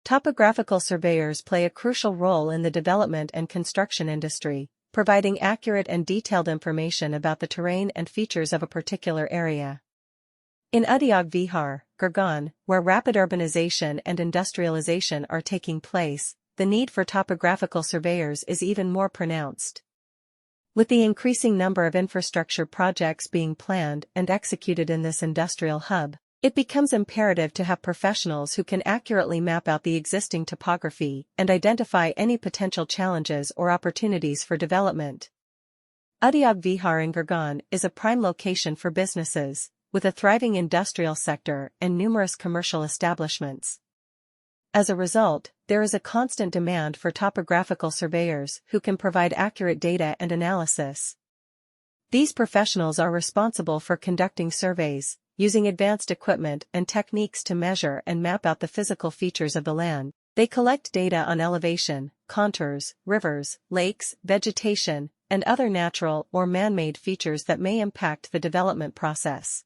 Topographical surveyors play a crucial role in the development and construction industry, providing accurate and detailed information about the terrain and features of a particular area. In Udyog Vihar, Gurgaon, where rapid urbanization and industrialization are taking place, the need for topographical surveyors is even more pronounced. With the increasing number of infrastructure projects being planned and executed in this industrial hub, it becomes imperative to have professionals who can accurately map out the existing topography and identify any potential challenges or opportunities for development. Udyog Vihar in Gurgaon is a prime location for businesses, with a thriving industrial sector and numerous commercial establishments. As a result, there is a constant demand for topographical surveyors who can provide accurate data and analysis. These professionals are responsible for conducting surveys, using advanced equipment and techniques to measure and map out the physical features of the land. They collect data on elevation, contours, rivers, lakes, vegetation, and other natural or man-made features that may impact the development process.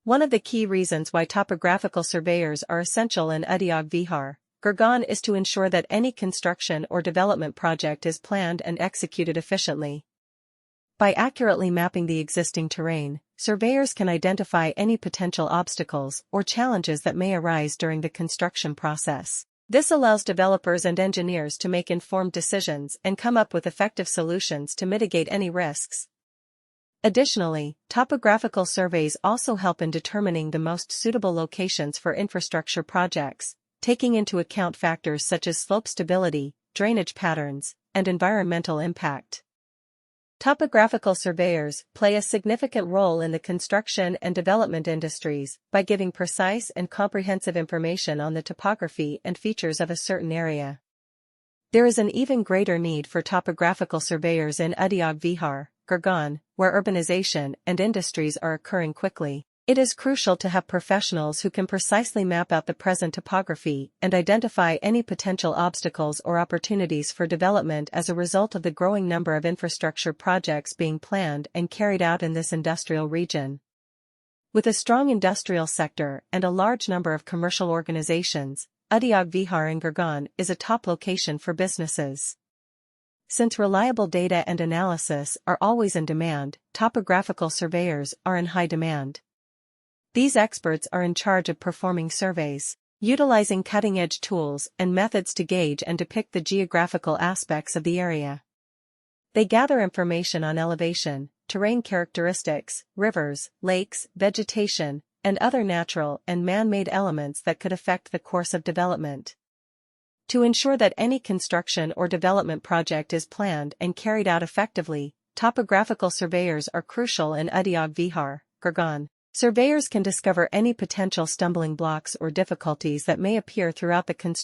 One of the key reasons why topographical surveyors are essential in Udyog Vihar, Gurgaon is to ensure that any construction or development project is planned and executed efficiently. By accurately mapping the existing terrain, surveyors can identify any potential obstacles or challenges that may arise during the construction process. This allows developers and engineers to make informed decisions and come up with effective solutions to mitigate any risks. Additionally, topographical surveys also help in determining the most suitable locations for infrastructure projects, taking into account factors such as slope stability, drainage patterns, and environmental impact. Topographical surveyors play a significant role in the construction and development industries by giving precise and comprehensive information on the topography and features of a certain area. There is an even greater need for topographical surveyors in Udyog Vihar, Gurgaon, where urbanization and industries are occurring quickly. It is crucial to have professionals who can precisely map out the present topography and identify any potential obstacles or opportunities for development as a result of the growing number of infrastructure projects being planned and carried out in this industrial region. With a strong industrial sector and a large number of commercial organizations, Udyog Vihar in Gurgaon is a top location for businesses. Since reliable data and analysis are always in demand, topographical surveyors are in high demand. These experts are in charge of performing surveys, utilizing cutting-edge tools and methods to gauge and depict the geographical aspects of the area. They gather information on elevation, terrain characteristics, rivers, lakes, vegetation, and other natural and man-made elements that could affect the course of development. To ensure that any construction or development project is planned and carried out effectively, topographical surveyors are crucial in Udyog Vihar, Gurgaon. Surveyors can discover any potential stumbling blocks or difficulties that may appear throughout the construction